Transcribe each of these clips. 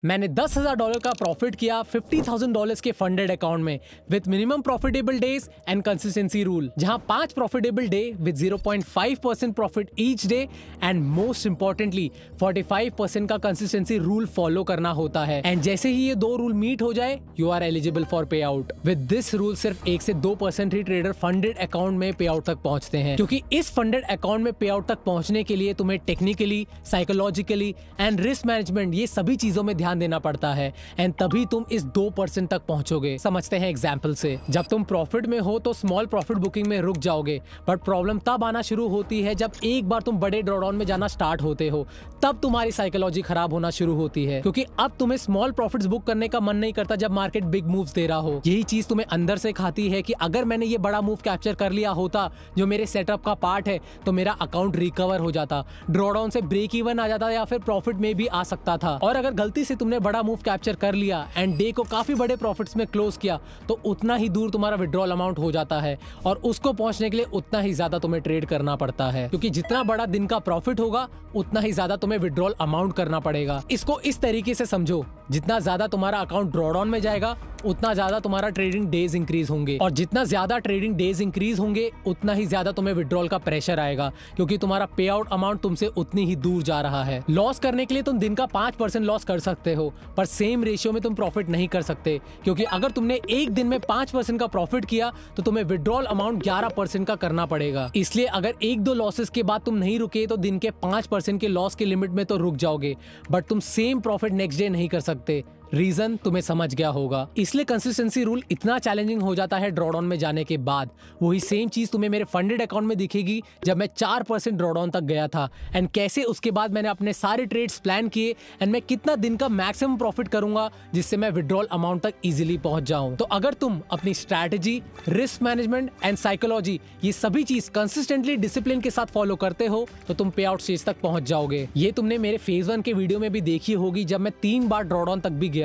मैंने $10,000 का प्रॉफिट किया $50,000 के फंडेड अकाउंट में with minimum profitable days and consistency rule, जहां 5 profitable day with 0.5% profit each day and most importantly 45% का कंसिस्टेंसी रूल फॉलो करना होता है। एंड जैसे ही ये दो रूल मीट हो जाए you are eligible for payout. With this rule सिर्फ 1 से 2% ही ट्रेडर फंडेड अकाउंट में पे आउट तक पहुंचते हैं, क्योंकि इस फंडेड अकाउंट में पे आउट तक पहुंचने के लिए तुम्हें technically, psychologically and risk management ये सभी चीजों में ध्यान देना पड़ता है एंड तभी तुम इस 2% तक पहुंचोगे। समझते हैं एग्जांपल से। जब तुम प्रॉफिट में हो तो स्मॉल प्रॉफिट बुकिंग में रुक जाओगे, बट प्रॉब्लम तब आना शुरू होती है जब एक बार तुम बड़े ड्रॉडाउन में जाना स्टार्ट होते हो, तब तुम्हारी साइकोलॉजी खराब होना शुरू होती है, क्योंकि अब तुम्हें स्मॉल प्रॉफिट्स बुक करने का मन नहीं करता जब मार्केट बिग मूव्स दे रहा हो। यही चीज तुम्हें अंदर से खाती है कि अगर मैंने ये बड़ा मूव कैप्चर कर लिया होता जो मेरे सेटअप का पार्ट है तो मेरा अकाउंट रिकवर हो जाता, ड्रॉडाउन से ब्रेक इवन आ जाता या फिर प्रॉफिट में भी आ सकता था। और अगर गलती से तुमने बड़ा मूव कैप्चर कर लिया एंड डे को काफी बड़े प्रॉफिट्स में क्लोज किया तो उतना ही दूर तुम्हारा विड्रॉल अमाउंट हो जाता है और उसको पहुंचने के लिए उतना ही ज्यादा तुम्हें ट्रेड करना पड़ता है, क्योंकि जितना बड़ा दिन का प्रॉफिट होगा उतना ही ज्यादा तुम्हें विड्रॉल अमाउंट करना पड़ेगा। इसको इस तरीके से समझो, जितना ज्यादा तुम्हारा अकाउंट ड्रॉडाउन में जाएगा उतना ज्यादा तुम्हारा ट्रेडिंग डेज इंक्रीज होंगे, और जितना ज्यादा ट्रेडिंग डेज इंक्रीज होंगे उतना ही ज्यादा तुम्हें विड्रॉल का प्रेशर आएगा, क्योंकि तुम्हारा पे आउट अमाउंट तुमसे उतनी ही दूर जा रहा है। लॉस करने के लिए तुम दिन का 5% लॉस कर सकते हो, पर सेम रेशियो में तुम प्रॉफिट नहीं कर सकते, क्योंकि अगर तुमने एक दिन में 5% का प्रॉफिट किया तो तुम्हें विड्रॉल अमाउंट 11% का करना पड़ेगा। इसलिए अगर 1-2 लॉसेस के बाद तुम नहीं रुके तो दिन के 5% के लॉस के लिमिट में तो रुक जाओगे, बट तुम सेम प्रॉफिट नेक्स्ट डे नहीं कर सकते। रीजन तुम्हें समझ गया होगा। इसलिए कंसिस्टेंसी रूल इतना चैलेंजिंग हो जाता है ड्रॉडाउन में जाने के बाद। वही सेम चीज तुम्हें मेरे फंडेड अकाउंट में दिखेगी जब मैं 4% ड्रॉडाउन तक गया था, एंड कैसे उसके बाद मैंने अपने सारे ट्रेड्स प्लान किए एंड मैं कितना दिन का मैक्सिमम प्रॉफिट करूंगा जिससे मैं विड्रॉल अमाउंट तक इजीली पहुंच जाऊं। तो अगर तुम अपनी strategy, risk management and psychology ये सभी चीज कंसिस्टेंटली डिसिप्लिन के साथ फॉलो करते हो तो तुम पे आउट स्टेज तक पहुंच जाओगे। ये तुमने मेरे फेज 1 के वीडियो में भी देखी होगी जब मैं 3 बार ड्रॉडाउन तक भी गया।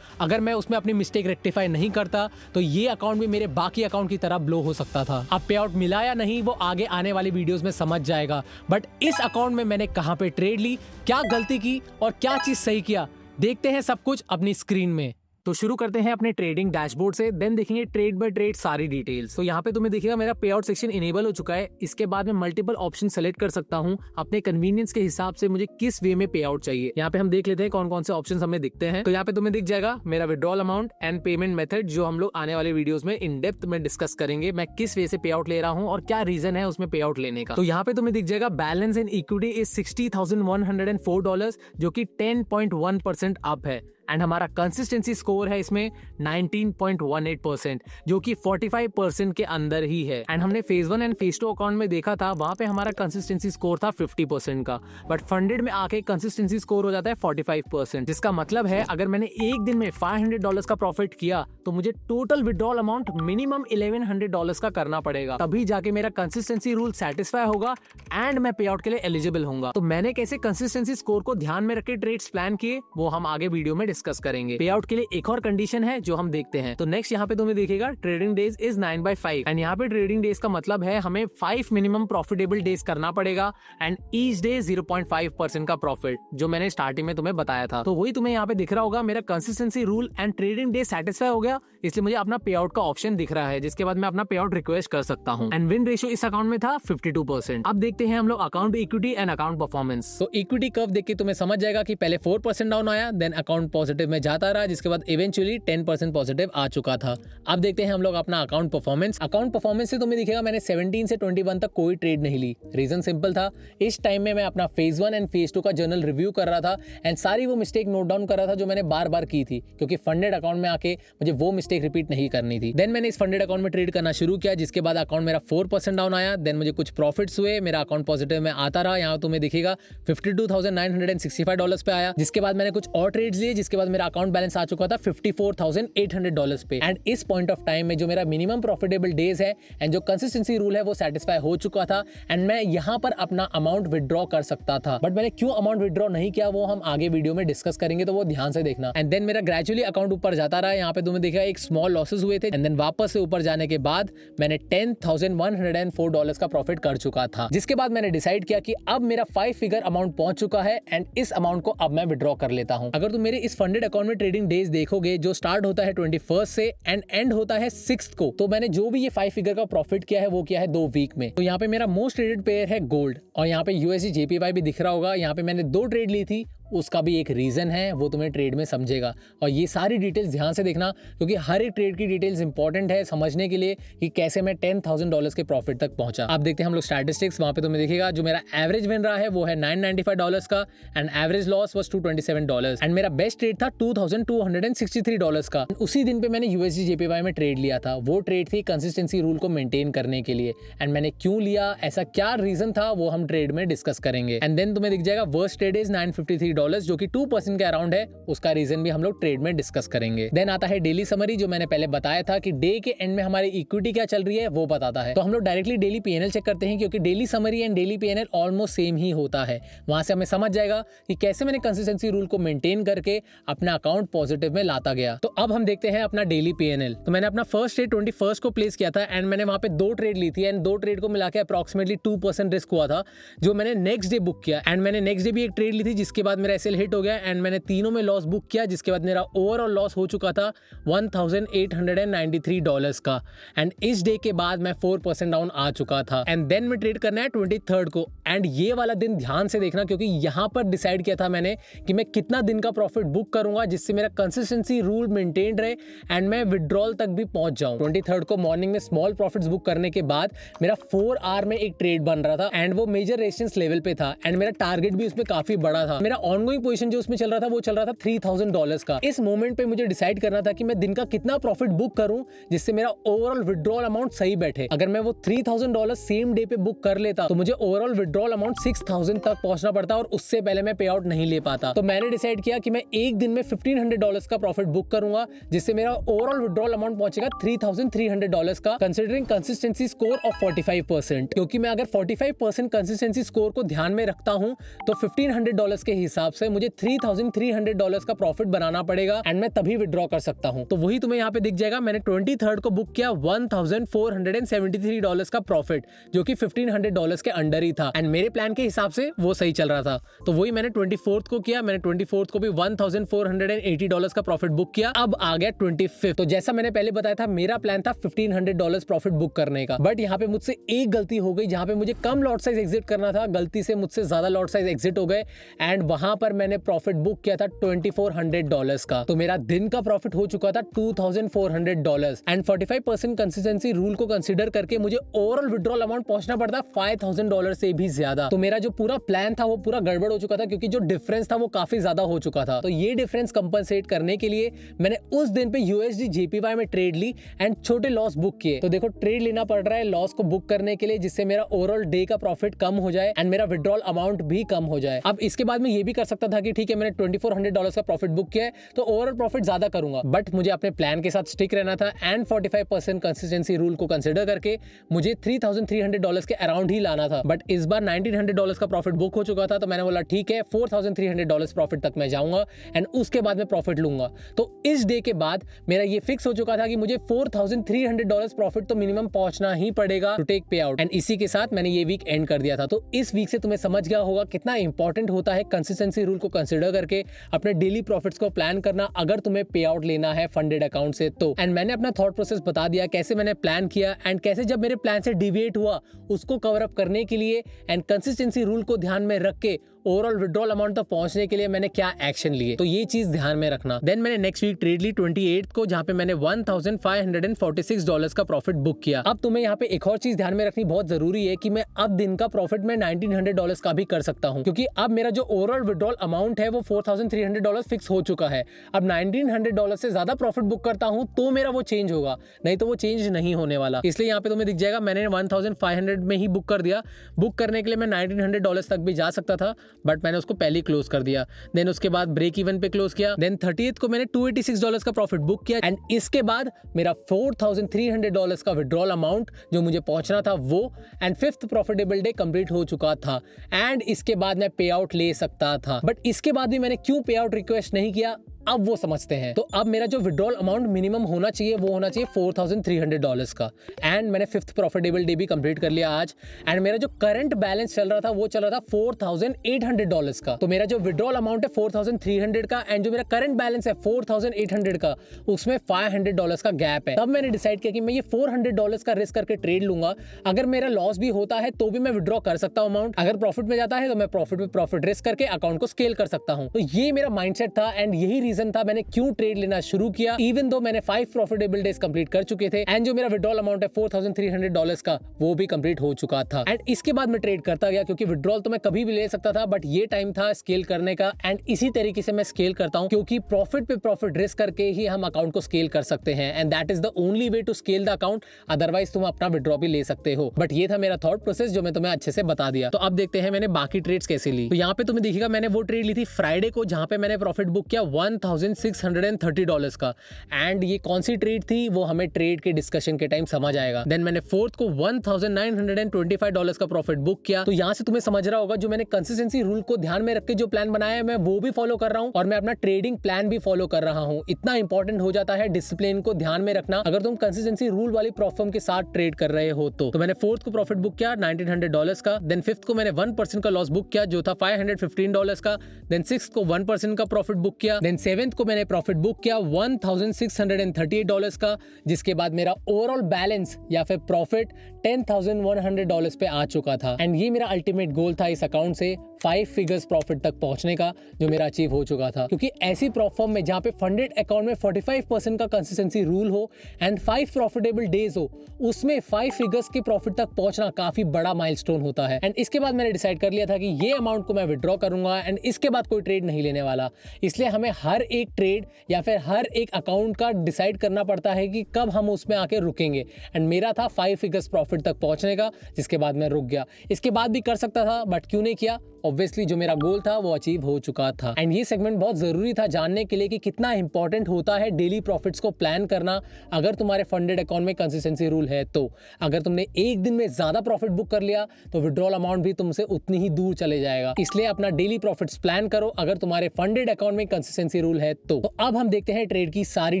अगर मैं उसमें अपनी मिस्टेक रेक्टिफाई नहीं करता तो ये अकाउंट भी मेरे बाकी अकाउंट की तरह ब्लो हो सकता था। अब पे आउट मिला या नहीं वो आगे आने वाली वीडियोस में समझ जाएगा, बट इस अकाउंट में मैंने कहां पे ट्रेड ली, क्या गलती की और क्या चीज सही किया, देखते हैं सब कुछ अपनी स्क्रीन में। तो शुरू करते हैं अपने ट्रेडिंग डैशबोर्ड से, देन देखेंगे ट्रेड बाय ट्रेड सारी डिटेल्स। तो यहाँ पे तुम्हें दिखेगा मेरा पे आउट सेक्शन इनेबल हो चुका है। इसके बाद मैं मल्टीपल ऑप्शन सेलेक्ट कर सकता हूँ अपने कन्वीनियंस के हिसाब से मुझे किस वे में पे आउट चाहिए। यहाँ पे हम देख लेते हैं कौन कौन से ऑप्शन हमें दिखते हैं। तो यहाँ पे तुम्हें दिख जाएगा मेरा withdrawal amount and payment method, जो हम लोग आने वाले वीडियोस में इन डेप्थ में डिस्कस करेंगे। मैं किस वे से पे आउट ले रहा हूँ और क्या रीजन है उसमें पे आउट लेने का। तो यहाँ पे तुम्हें दिख जाएगा बैलेंस इन इक्विटी इज $60,104, जो की 10.1% अप है, एंड हमारा कंसिस्टेंसी स्कोर है इसमें 19.18%, जो कि 45% के अंदर ही है। एंड हमने फेज 1 एंड फेज 2 अकाउंट में देखा था, वहां पे हमारा कंसिस्टेंसी स्कोर था 50% का, बट फंडेड में आके कंसिस्टेंसी स्कोर हो जाता है 45%, जिसका मतलब है अगर मैंने एक दिन में $500 का प्रॉफिट किया तो मुझे टोटल विड्रॉल अमाउंट मिनिमम $1,100 का करना पड़ेगा, तभी जाके मेरा कंसिस्टेंसी रूल सेटिस्फाई होगा एंड मैं पे आउट के लिए एलिजिबल होऊंगा। तो मैंने कैसे कंसिस्टेंसी स्कोर को ध्यान में रख के ट्रेड्स प्लान किए वो हम आगे वीडियो में डिस्कस करेंगे। पे आउट के लिए एक और कंडीशन है जो हम देखते हैं। तो नेक्स्ट यहाँ पे तुम्हें दिखेगा ट्रेडिंग डेज इज 9/5, एंड यहाँ पे ट्रेडिंग डेज का मतलब है हमें 5 मिनिमम प्रॉफिटेबल डेज करना पड़ेगा एंड ईच डे 0.5% का प्रॉफिट, जो मैंने स्टार्टिंग में तुम्हें बताया था। तो वही तुम्हें यहाँ पे दिख रहा होगा मेरा consistency rule and trading day satisfy हो गया, इसलिए मुझे अपना पे आउट का ऑप्शन दिख रहा है, जिसके बाद मैं अपना पे आउट रिक्वेस्ट कर सकता हूँ। एंड विन रेशियो इस अकाउंट में था 52%। अब देखते हैं हम लोग account equity and account performance. तो इक्विटी कर्व देख के तुम्हें समझ जाएगा कि पहले 4% डाउन आया, देन अकाउंट पॉजिटिव में जाता रहा, जिसके बाद इवेंचुअली 10% पॉजिटिव आ चुका था। अब देखते हैं हम लोग अपना अकाउंट परफॉर्मेंस। अकाउंट परफॉर्मेंस से तुम्हें दिखेगा मैंने 17 से 21 तक कोई ट्रेड नहीं ली। रीजन सिंपल था, इस टाइम में मैं अपना फेज 1 एंड फेज 2 का जर्नल रिव्यू कर रहा था एंड सारी वो मिस्टेक नोट डाउन कर रहा था जो मैंने बार बार की थी, क्योंकि फंडेड अकाउंट में आके मुझे वो मिस्टेक रिपीट नहीं करनी थी। देन मैंने इस फंडेड अकाउंट में ट्रेड करना शुरू किया, जिसके बाद अकाउंट मेरा 4% डाउन आया, देन मुझे कुछ प्रॉफिट्स हुए, मेरा अकाउंट पॉजिटिव में आता रहा। यहाँ तुम्हें दिखेगा $52,965 पे आया, जिसके बाद मैंने कुछ और ट्रेड्स लिए, जिसके बाद मेरा अकाउंट बैलेंस आ चुका था $54,800 पे। एंड इस पॉइंट ऑफ टाइम में जो मेरा मिनिमम प्रॉफिटेबल डेज है एंड जो कंसिस्टेंसी रूल है वो सेटिस्फाई हो चुका था एंड मैं यहाँ पर अपना अमाउंट विड्रॉ कर सकता था, बट मैंने क्यों अमाउंट विड्रॉ नहीं किया वो हम आगे वीडियो में डिस्कस करेंगे, तो वो ध्यान से देखना। एंड देन मेरा ग्रेजुअली अकाउंट ऊपर जाता रहा। यहाँ पे तुम्हें देखा एक स्मॉल लॉसेस हुए थे एंड देन वापस से ऊपर जाने के बाद मैंने $10,104 का प्रॉफिट कर चुका था, जिसके बाद मैंने डिसाइड किया कि अब मेरा 5 फिगर अमाउंट पहुंच चुका है एंड इस अमाउंट को अब मैं विड्रॉ कर लेता हूं। अगर तुम मेरे इस फंडेड अकाउंट में ट्रेडिंग डेज देखोगे जो स्टार्ट होता है 21 से एंड एंड होता है 6 को, तो मैंने जो भी ये 5 फिगर का प्रॉफिट किया है वो किया है 2 वीक में। तो यहाँ पे मेरा मोस्ट ट्रेडेड पेयर है गोल्ड और यहाँ पे USD JPY भी दिख रहा होगा। यहाँ पे मैंने 2 ट्रेड ली थी, उसका भी एक रीजन है, वो तुम्हें ट्रेड में समझेगा। और ये सारी डिटेल्स ध्यान से देखना क्योंकि हर एक ट्रेड की डिटेल्स इंपॉर्टेंट है समझने के लिए कि कैसे मैं $10,000 के प्रॉफिट तक पहुंचा। अब देखते हैं हम लोग स्टैटिस्टिक्स। वहां पे तुम्हें दिखेगा जो मेरा एवरेज विन रहा है वो है $995 का and average loss was $227 and मेरा बेस्ट ट्रेड था $2,263 का। उसी दिन पे मैंने USD JPY में ट्रेड लिया था। वो ट्रेड थी कंसिस्टेंसी रूल को मेंटेन करने के लिए एंड मैंने क्यों लिया, ऐसा क्या रीजन था, वो हम ट्रेड में डिस्कस करेंगे। एंड देन तुम्हें दिख जाएगा वर्स्ट ट्रेड इज $953 जो कि 2% के अराउंड है, उसका रीजन भी हम लोग ट्रेड में डिस्कस करेंगे। देन आता है डेली समरी, जो मैंने पहले बताया था कि डे के एंड में हमारी इक्विटी क्या चल रही है वो बताता है। तो हम लोग डायरेक्टली डेली पीएनएल चेक करते हैं क्योंकि daily summary and daily PNL almost same ही होता है। वहां से हमें समझ जाएगा कि कैसे मैंने कंसिस्टेंसी रूल को मेंटेन करके अपना अकाउंट पॉजिटिव में लाता गया। तो अब हम देखते हैं अपना डेली पीएनएल। तो मैंने अपना फर्स्ट ट्रेड 21 को प्लेस किया था एंड मैंने वहां पे 2 ट्रेड ली थी एंड 2 ट्रेड को मिला के अप्रॉक्सिमेटली 2% रिस्क हुआ था जो मैंने नेक्स्ट डे बुक किया। एंड मैंने नेक्स्ट डे भी एक ट्रेड ली थी जिसके बाद मेरा एसएल हिट हो गया एंड मैंने तीनों में लॉस बुक किया, जिसके बाद मेरा ओवरऑल लॉस हो चुका था $1,893 का। एंड इस डे के बाद मैं 4% डाउन आ चुका था एंड देन मैं ट्रेड करना है 23rd को। एंड ये वाला दिन ध्यान से देखना क्योंकि यहां पर डिसाइड किया था मैंने कि मैं कितना दिन का प्रॉफिट बुक करूंगा जिससे मेरा कंसिस्टेंसी रूल मेंटेन रहे एंड मैं विड्रॉल तक भी पहुंच जाऊं। 23rd को मॉर्निंग में स्मॉल प्रॉफिट्स बुक करने के बाद मेरा 4 आवर में एक ट्रेड बन रहा था एंड वो मेजर रेजिस्टेंस लेवल पे था एंड मेरा टारगेट भी उसमें काफी बड़ा था। मेरा ऑनगोइंग पोजीशन जो उसमें चल रहा था वो चल रहा था $3,000 का। इस मोमेंट पे मुझे डिसाइड करना था कि मैं दिन का कितना प्रॉफिट बुक करूं जिससे मेरा ओवरऑल विड्रॉल अमाउंट सही बैठे। अगर मैं वो $3,000 सेम डे पे बुक कर लेता तो मुझे ओवरऑल विड्रॉल अमाउंट 6,000 तक पहुंचना पड़ता और उससे पहले मैं पे आउट नहीं ले पाता। तो मैंने डिसाइड किया कि मैं एक दिन में $1,500 का प्रॉफिट बुक करूंगा जिससे मेरा ओवरऑल विड्रॉल अमाउंट पहुंचेगा $3,300 का, कंसिडरिंग कंसिस्टेंसी स्कोर ऑफ 45%। क्योंकि मैं अगर 45% कंसिस्टेंसी स्कोर को ध्यान में रखता हूं तो $1,500 के हिसाब से मुझे $3,300 का प्रॉफिट बनाना पड़ेगा एंड मैं तभी विड्रॉ कर सकता हूं। तो वही तुम्हें यहाँ पे दिख जाएगा। मैंने 23rd को बुक किया $1,473 का प्रॉफिट जो कि $1,500 के अंडर ही था एंड मेरे प्लान के हिसाब से वो सही चल रहा था। तो वही मैंने 24th को किया। मैंने 24th को भी $1,480 का प्रॉफिट बुक किया। अब आ गया 25th। तो जैसा मैंने पहले बताया था मेरा प्लान था $1,500 प्रॉफिट बुक करने का, बट यहाँ पे मुझसे एक गलती हो गई जहाँ पे मुझे कम लॉट साइज एग्जिट करना था, गलती से मुझसे ज्यादा लॉट साइज एग्जिट हो गए एंड वहां पर मैंने प्रॉफिट बुक किया था $2,400 का। तो मेरा दिन का प्रॉफिट हो चुका था $2,400 एंड 45% कंसिस्टेंसी रूल को कंसीडर करके मुझे ओवरऑल विड्रॉल अमाउंट पहुंचना पड़ता $5,000 से भी ज्यादा। तो मेरा जो पूरा प्लान था वो पूरा गड़बड़ हो चुका था क्योंकि जो डिफरेंस था वो काफी ज्यादा हो चुका था। तो ये डिफरेंस कंपनसेट करने के लिए मैंने उस दिन पे USD JPY में ट्रेड ली एंड छोटे लॉस बुक किए। तो देखो ट्रेड लेना पड़ रहा है लॉस को बुक करने के लिए जिससे मेरा ओवरऑल डे का प्रॉफिट कम हो जाए एंड मेरा विड्रॉल अमाउंट भी कम हो जाए। अब इसके बाद मैं ये भी कर सकता था कि ठीक है मैंने $2,400 का प्रॉफिट बुक किया है तो ओवरऑल प्रॉफिट ज्यादा करूंगा, बट मुझे अपने प्लान के साथ स्टिक रहना था एंड 45% कंसिस्टेंसी रूल को कंसीडर करके मुझे $3,300 के अराउंड ही लाना था। बट इस बार $1,900 का प्रॉफिट बुक हो चुका था तो मैंने बोला ठीक है $4,300 प्रॉफिट तक मैं जाऊंगा एंड उसके बाद मैं प्रॉफिट लूंगा। तो इस डे के बाद मेरा ये फिक्स हो चुका था कि मुझे $4,300 प्रॉफिट तो मिनिमम पहुंचना ही पड़ेगा टू टेक पे आउट एंड इसी के साथ मैंने ये वीक एंड कर दिया था। तो इस वीक से तुम्हें समझ गया होगा कितना इंपॉर्टेंट होता है कंसिस्टेंसी रूल को कंसीडर करके अपने डेली प्रॉफिट्स को प्लान करना अगर तुम्हें पे आउट लेना है फंडेड अकाउंट से। तो एंड मैंने अपना थॉट प्रोसेस बता दिया कैसे मैंने प्लान किया एंड कैसे जब मेरे प्लान से डिविएट हुआ उसको कवर अप करने के लिए एंड कंसिस्टेंसी रूल को ध्यान में रख के ओवरऑल विड्रॉल अमाउंट तक पहुंचने के लिए मैंने क्या एक्शन लिए। तो ये चीज ध्यान में रखना। देन मैंने नेक्स्ट वीक ट्रेड ली 28th को जहां पे मैंने $1,546 का प्रॉफिट बुक किया। अब तुम्हें यहाँ पे एक और चीज ध्यान में रखनी बहुत जरूरी है कि मैं अब दिन का प्रॉफिट में $1,900 का भी कर सकता हूँ क्योंकि अब मेरा जो ओवरऑल विड्रॉल अमाउंट है वो $4,300 फिक्स हो चुका है। अब $1,900 से ज्यादा प्रॉफिट बुक करता हूँ तो मेरा वो चेंज होगा, नहीं तो वो चेंज नहीं होने वाला। इसलिए यहाँ पे तुम्हें दिख जाएगा मैंने 1,500 में ही बुक कर दिया। बुक करने के लिए मैं $1,900 तक भी जा सकता था बट मैंने उसको पहले ही क्लोज कर दिया। देन उसके बाद ब्रेक इवन पे क्लोज किया। देन 30th को मैंने $286 का प्रॉफिट बुक किया एंड इसके बाद मेरा $4,300 का विड्रॉल अमाउंट जो मुझे पहुंचना था वो and 5th profitable day complete हो चुका था एंड इसके बाद मैं पे आउट ले सकता था। बट इसके बाद भी मैंने क्यों पे आउट रिक्वेस्ट नहीं किया अब वो समझते हैं। तो अब मेरा जो विड्रॉल अमाउंट मिनिमम होना चाहिए वो होना चाहिए $4,300 का। एंड मैंने 5th प्रॉफिटेबल डे भी कंप्लीट कर लिया आज। एंड मेरा जो करंट बैलेंस चल रहा था वो चल रहा था $4,800 का। तो मेरा जो विड्रॉल अमाउंट है 4,300 का एंड जो मेरा करंट बैलेंस है 4,800 का, उसमें $500 का गैप है। तब मैंने डिसाइड किया कि मैं ये $400 का रिस्क करके ट्रेड लूंगा। अगर मेरा लॉस भी होता है तो भी मैं विड्रॉ कर सकता हूं अमाउंट, अगर प्रॉफिट में जाता है तो मैं प्रॉफिट में प्रॉफिट रिस्क करके अकाउंट को स्केल कर सकता हूं। तो ये मेरा माइंडसेट था एंड यही रीजन था मैंने क्यों ट्रेड लेना शुरू किया। इवन दो मैंने 5 प्रॉफिटेबल डेज कंप्लीट कर चुके थे एंड जो मेरा विड्रॉल अमाउंट है $4,300 का वो भी कंप्लीट हो चुका था। एंड इसके बाद मैं ट्रेड करता गया क्योंकि विड्रॉल तो मैं कभी भी ले सकता था, बट ये टाइम था स्केल करने का। एंड इसी तरीके से मैं स्केल करता हूं क्योंकि प्रॉफिट पे प्रॉफिट रिस्क करके ही हम अकाउंट को स्केल कर सकते हैं and that is the only way to scale the account. Otherwise तुम अपना विड्रॉ भी ले सकते हो। बट ये था मेरा थॉट प्रोसेस जो मैं तुम्हें अच्छे से बता दिया। तो अब देखते हैं मैंने बाकी ट्रेड्स कैसे ली। तो यहाँ पे तुम्हें दिखेगा मैंने वो ट्रेड ली थी फ्राइडे को जहां पे मैंने प्रॉफिट बुक किया $1,630 का। एंड ये कौन सी ट्रेड थी वो हमें ट्रेड के डिस्कशन के टाइम समझ आएगा। देन मैंने 4th को $1,925 का प्रॉफिट बुक किया। तो यहाँ से तुम्हें समझ रहा होगा जो मैंने कंसिस्टेंसी रूल को ध्यान में रख के जो प्लान बनाया है मैं वो भी फॉलो कर रहा हूँ और मैं अपना ट्रेडिंग प्लान भी फॉलो कर रहा हूँ। इतना इंपॉर्टेंट हो जाता है डिसिप्लिन को ध्यान में रखना अगर तुम कंसिस्टेंसी रूल वाली प्रोफर्म के साथ ट्रेड कर रहे हो। तो मैंने 4th को प्रॉफिट बुक किया $1,900 का। देन 5th को मैंने 1% का लॉस बुक किया जो था $515 का। देन 6th को 1% का प्रॉफिट बुक किया। देन 7th को मैंने प्रॉफिट बुक किया $1,638 का, जिसके बाद मेरा ओवरऑल बैलेंस या फिर प्रॉफिट $10,100 पे आ चुका था। एंड ये मेरा अल्टीमेट गोल था इस अकाउंट से 5 फिगर्स प्रॉफिट तक पहुंचने का, जो मेरा अचीव हो चुका था। क्योंकि ऐसी प्रोफॉर्म में जहां पे फंडेड अकाउंट में 45% का कंसिस्टेंसी रूल हो एंड 5 प्रॉफिटेबल डेज हो, उसमें 5 फिगर्स के प्रॉफिट तक पहुंचना काफी बड़ा माइलस्टोन होता है। एंड इसके बाद मैंने डिसाइड कर लिया था कि ये अमाउंट को मैं विड्रॉ करूंगा एंड इसके बाद कोई ट्रेड नहीं लेने वाला। इसलिए हमें हर एक ट्रेड या फिर हर एक अकाउंट का डिसाइड करना पड़ता है कि कब हम उसमें आके रुकेंगे। एंड मेरा था 5 फिगर्स प्रॉफिट तक पहुंचने का, जिसके बाद मैं रुक गया। इसके बाद भी कर सकता था बट क्यों नहीं किया। ऑब्वियसली जो मेरा गोल था वो अचीव हो चुका था। एंड ये सेगमेंट बहुत जरूरी था जानने के लिए कि कितना इंपॉर्टेंट होता है डेली प्रॉफिट्स को प्लान करना अगर तुम्हारे फंडेड अकाउंट में कंसिस्टेंसी रूल है। तो अगर तुमने एक दिन में ज्यादा प्रॉफिट बुक कर लिया तो विड्रॉल अमाउंट भी तुमसे उतनी ही दूर चले जाएगा। इसलिए अपना डेली प्रॉफिट्स प्लान करो अगर तुम्हारे फंडेड अकाउंट में कंसिस्टेंसी रूल है। तो अब हम देखते हैं ट्रेड की सारी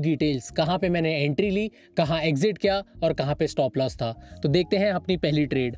डिटेल्स, कहां पे मैंने एंट्री ली, कहां एग्जिट किया और कहां पे स्टॉप लॉस था। तो देखते हैं अपनी पहली ट्रेड।